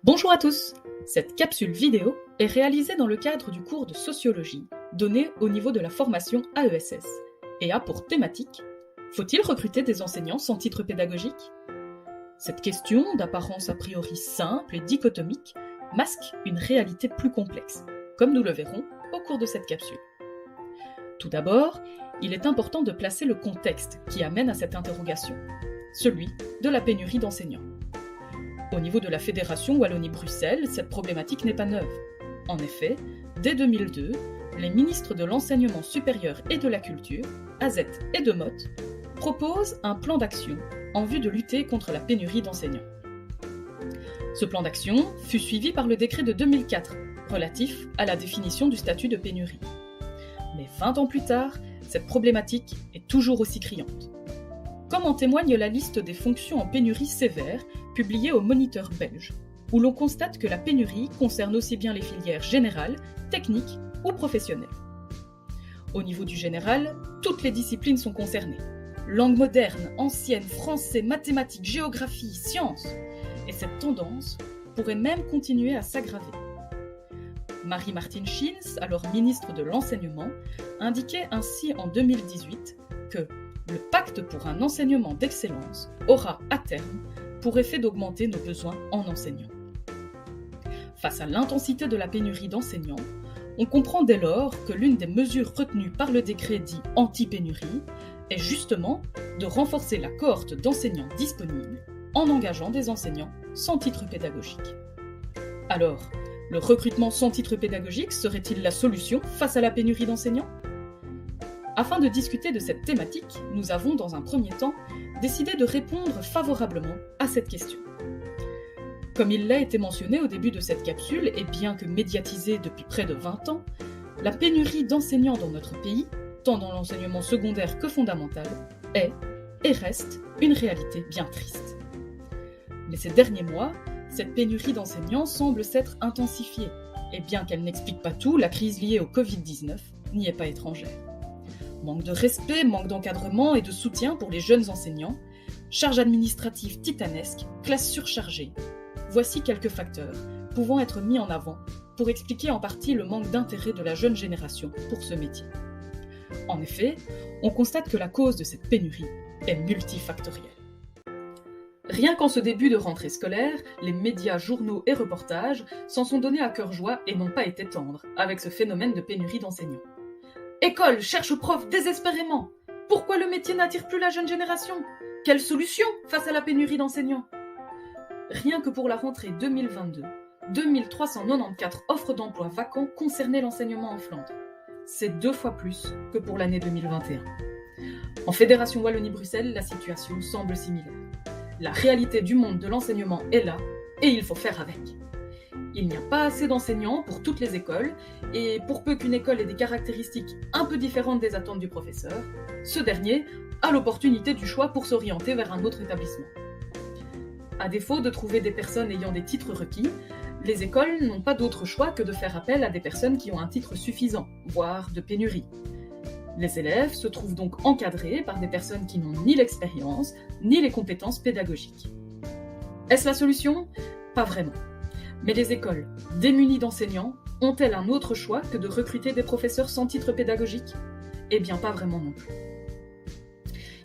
Bonjour à tous! Cette capsule vidéo est réalisée dans le cadre du cours de sociologie donné au niveau de la formation AESS et a pour thématique « Faut-il recruter des enseignants sans titre pédagogique ?» Cette question, d'apparence a priori simple et dichotomique, masque une réalité plus complexe, comme nous le verrons au cours de cette capsule. Tout d'abord, il est important de placer le contexte qui amène à cette interrogation, celui de la pénurie d'enseignants. Au niveau de la Fédération Wallonie-Bruxelles, cette problématique n'est pas neuve. En effet, dès 2002, les ministres de l'Enseignement supérieur et de la Culture, Azet et Demotte, proposent un plan d'action en vue de lutter contre la pénurie d'enseignants. Ce plan d'action fut suivi par le décret de 2004, relatif à la définition du statut de pénurie. Mais 20 ans plus tard, cette problématique est toujours aussi criante. Comme en témoigne la liste des fonctions en pénurie sévère publiée au Moniteur belge, où l'on constate que la pénurie concerne aussi bien les filières générales, techniques ou professionnelles. Au niveau du général, toutes les disciplines sont concernées. Langue moderne, ancienne, français, mathématiques, géographie, sciences. Et cette tendance pourrait même continuer à s'aggraver. Marie-Martine Schins, alors ministre de l'Enseignement, indiquait ainsi en 2018 que le pacte pour un enseignement d'excellence aura à terme pour effet d'augmenter nos besoins en enseignants. Face à l'intensité de la pénurie d'enseignants, on comprend dès lors que l'une des mesures retenues par le décret dit anti-pénurie est justement de renforcer la cohorte d'enseignants disponibles en engageant des enseignants sans titre pédagogique. Alors, le recrutement sans titre pédagogique serait-il la solution face à la pénurie d'enseignants ? Afin de discuter de cette thématique, nous avons, dans un premier temps, décidé de répondre favorablement à cette question. Comme il l'a été mentionné au début de cette capsule, et bien que médiatisée depuis près de 20 ans, la pénurie d'enseignants dans notre pays, tant dans l'enseignement secondaire que fondamental, est et reste une réalité bien triste. Mais ces derniers mois, cette pénurie d'enseignants semble s'être intensifiée, et bien qu'elle n'explique pas tout, la crise liée au Covid-19 n'y est pas étrangère. Manque de respect, manque d'encadrement et de soutien pour les jeunes enseignants, charge administrative titanesque, classe surchargée. Voici quelques facteurs pouvant être mis en avant pour expliquer en partie le manque d'intérêt de la jeune génération pour ce métier. En effet, on constate que la cause de cette pénurie est multifactorielle. Rien qu'en ce début de rentrée scolaire, les médias, journaux et reportages s'en sont donnés à cœur joie et n'ont pas été tendres avec ce phénomène de pénurie d'enseignants. École cherche prof désespérément. Pourquoi le métier n'attire plus la jeune génération ? Quelle solution face à la pénurie d'enseignants ? Rien que pour la rentrée 2022, 2394 offres d'emploi vacants concernaient l'enseignement en Flandre. C'est 2 fois plus que pour l'année 2021. En Fédération Wallonie-Bruxelles, la situation semble similaire. La réalité du monde de l'enseignement est là et il faut faire avec. Il n'y a pas assez d'enseignants pour toutes les écoles, et pour peu qu'une école ait des caractéristiques un peu différentes des attentes du professeur, ce dernier a l'opportunité du choix pour s'orienter vers un autre établissement. À défaut de trouver des personnes ayant des titres requis, les écoles n'ont pas d'autre choix que de faire appel à des personnes qui ont un titre suffisant, voire de pénurie. Les élèves se trouvent donc encadrés par des personnes qui n'ont ni l'expérience, ni les compétences pédagogiques. Est-ce la solution ? Pas vraiment. Mais les écoles, démunies d'enseignants, ont-elles un autre choix que de recruter des professeurs sans titre pédagogique ? Eh bien, pas vraiment non plus.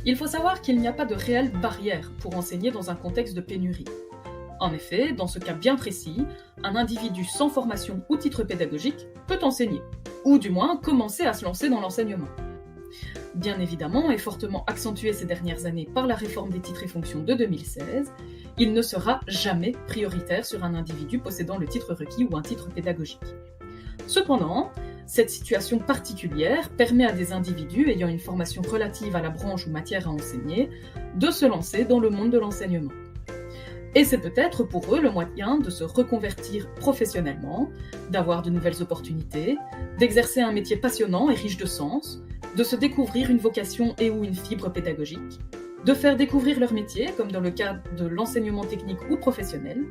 Il faut savoir qu'il n'y a pas de réelle barrière pour enseigner dans un contexte de pénurie. En effet, dans ce cas bien précis, un individu sans formation ou titre pédagogique peut enseigner, ou du moins commencer à se lancer dans l'enseignement. Bien évidemment, et fortement accentué ces dernières années par la réforme des titres et fonctions de 2016, il ne sera jamais prioritaire sur un individu possédant le titre requis ou un titre pédagogique. Cependant, cette situation particulière permet à des individus ayant une formation relative à la branche ou matière à enseigner de se lancer dans le monde de l'enseignement. Et c'est peut-être pour eux le moyen de se reconvertir professionnellement, d'avoir de nouvelles opportunités, d'exercer un métier passionnant et riche de sens, de se découvrir une vocation et ou une fibre pédagogique, de faire découvrir leur métier, comme dans le cadre de l'enseignement technique ou professionnel,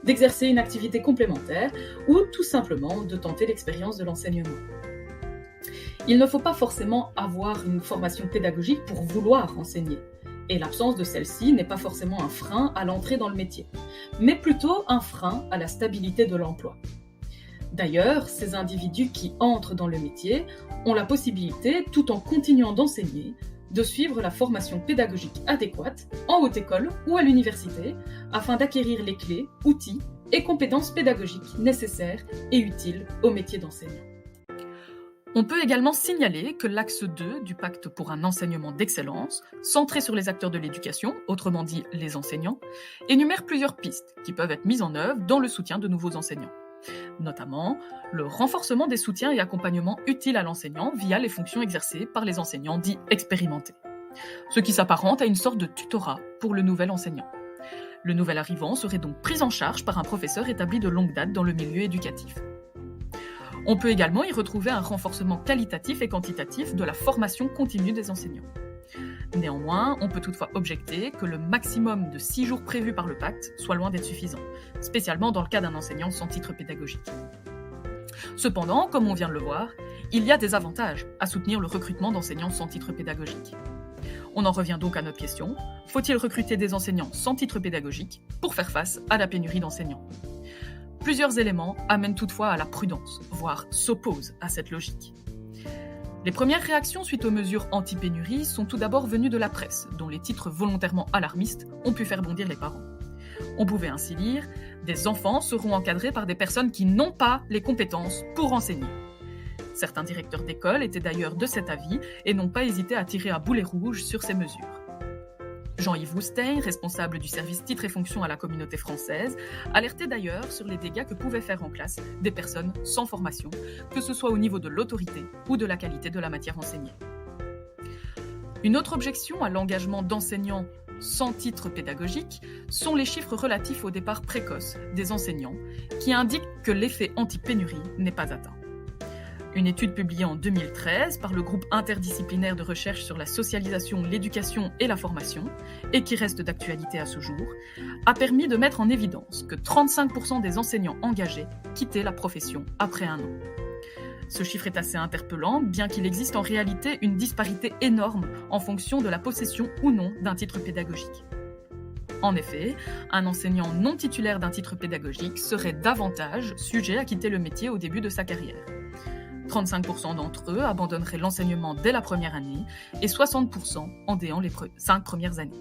d'exercer une activité complémentaire ou tout simplement de tenter l'expérience de l'enseignement. Il ne faut pas forcément avoir une formation pédagogique pour vouloir enseigner. Et l'absence de celle-ci n'est pas forcément un frein à l'entrée dans le métier, mais plutôt un frein à la stabilité de l'emploi. D'ailleurs, ces individus qui entrent dans le métier ont la possibilité, tout en continuant d'enseigner, de suivre la formation pédagogique adéquate en haute école ou à l'université afin d'acquérir les clés, outils et compétences pédagogiques nécessaires et utiles au métier d'enseignant. On peut également signaler que l'axe 2 du pacte pour un enseignement d'excellence, centré sur les acteurs de l'éducation, autrement dit les enseignants, énumère plusieurs pistes qui peuvent être mises en œuvre dans le soutien de nouveaux enseignants. Notamment le renforcement des soutiens et accompagnements utiles à l'enseignant via les fonctions exercées par les enseignants dits expérimentés, ce qui s'apparente à une sorte de tutorat pour le nouvel enseignant. Le nouvel arrivant serait donc pris en charge par un professeur établi de longue date dans le milieu éducatif. On peut également y retrouver un renforcement qualitatif et quantitatif de la formation continue des enseignants. Néanmoins, on peut toutefois objecter que le maximum de 6 jours prévu par le pacte soit loin d'être suffisant, spécialement dans le cas d'un enseignant sans titre pédagogique. Cependant, comme on vient de le voir, il y a des avantages à soutenir le recrutement d'enseignants sans titre pédagogique. On en revient donc à notre question, faut-il recruter des enseignants sans titre pédagogique pour faire face à la pénurie d'enseignants ? Plusieurs éléments amènent toutefois à la prudence, voire s'opposent à cette logique. Les premières réactions suite aux mesures anti-pénurie sont tout d'abord venues de la presse, dont les titres volontairement alarmistes ont pu faire bondir les parents. On pouvait ainsi lire « Des enfants seront encadrés par des personnes qui n'ont pas les compétences pour enseigner ». Certains directeurs d'école étaient d'ailleurs de cet avis et n'ont pas hésité à tirer à boulet rouge sur ces mesures. Jean-Yves Rousteing, responsable du service titres et fonctions à la communauté française, alertait d'ailleurs sur les dégâts que pouvaient faire en classe des personnes sans formation, que ce soit au niveau de l'autorité ou de la qualité de la matière enseignée. Une autre objection à l'engagement d'enseignants sans titre pédagogique sont les chiffres relatifs au départ précoce des enseignants, qui indiquent que l'effet anti-pénurie n'est pas atteint. Une étude publiée en 2013 par le groupe interdisciplinaire de recherche sur la socialisation, l'éducation et la formation, et qui reste d'actualité à ce jour, a permis de mettre en évidence que 35% des enseignants engagés quittaient la profession après 1 an. Ce chiffre est assez interpellant, bien qu'il existe en réalité une disparité énorme en fonction de la possession ou non d'un titre pédagogique. En effet, un enseignant non titulaire d'un titre pédagogique serait davantage sujet à quitter le métier au début de sa carrière. 35% d'entre eux abandonneraient l'enseignement dès la première année et 60% en déant les 5 premières années.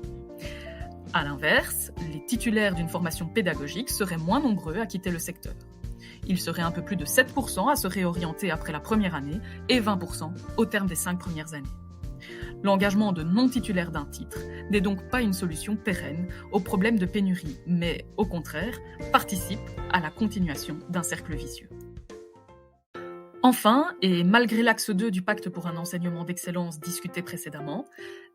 A l'inverse, les titulaires d'une formation pédagogique seraient moins nombreux à quitter le secteur. Ils seraient un peu plus de 7% à se réorienter après la première année et 20% au terme des 5 premières années. L'engagement de non-titulaires d'un titre n'est donc pas une solution pérenne au problème de pénurie, mais au contraire, participe à la continuation d'un cercle vicieux. Enfin, et malgré l'axe 2 du pacte pour un enseignement d'excellence discuté précédemment,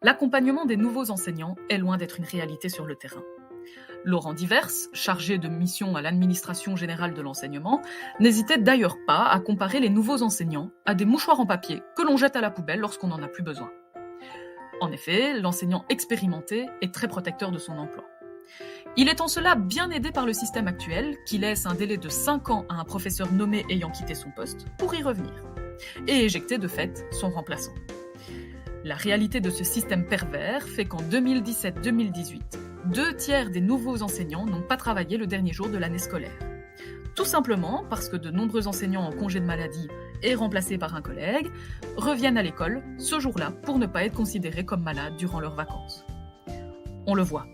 l'accompagnement des nouveaux enseignants est loin d'être une réalité sur le terrain. Laurent Divers, chargé de mission à l'administration générale de l'enseignement, n'hésitait d'ailleurs pas à comparer les nouveaux enseignants à des mouchoirs en papier que l'on jette à la poubelle lorsqu'on n'en a plus besoin. En effet, l'enseignant expérimenté est très protecteur de son emploi. Il est en cela bien aidé par le système actuel qui laisse un délai de 5 ans à un professeur nommé ayant quitté son poste pour y revenir et éjecter de fait son remplaçant. La réalité de ce système pervers fait qu'en 2017-2018, 2/3 des nouveaux enseignants n'ont pas travaillé le dernier jour de l'année scolaire. Tout simplement parce que de nombreux enseignants en congé de maladie et remplacés par un collègue reviennent à l'école ce jour-là pour ne pas être considérés comme malades durant leurs vacances. On le voit.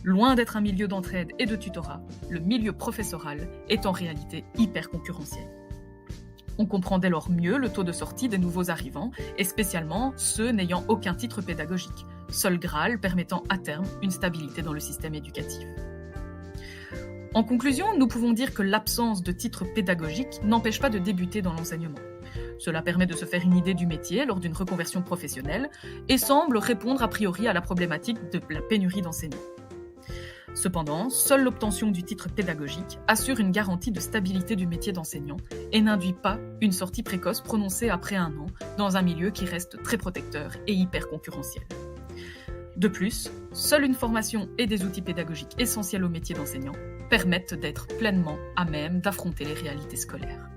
Loin d'être un milieu d'entraide et de tutorat, le milieu professoral est en réalité hyper concurrentiel. On comprend dès lors mieux le taux de sortie des nouveaux arrivants, et spécialement ceux n'ayant aucun titre pédagogique, seul Graal permettant à terme une stabilité dans le système éducatif. En conclusion, nous pouvons dire que l'absence de titre pédagogique n'empêche pas de débuter dans l'enseignement. Cela permet de se faire une idée du métier lors d'une reconversion professionnelle et semble répondre a priori à la problématique de la pénurie d'enseignants. Cependant, seule l'obtention du titre pédagogique assure une garantie de stabilité du métier d'enseignant et n'induit pas une sortie précoce prononcée après 1 an dans un milieu qui reste très protecteur et hyper concurrentiel. De plus, seule une formation et des outils pédagogiques essentiels au métier d'enseignant permettent d'être pleinement à même d'affronter les réalités scolaires.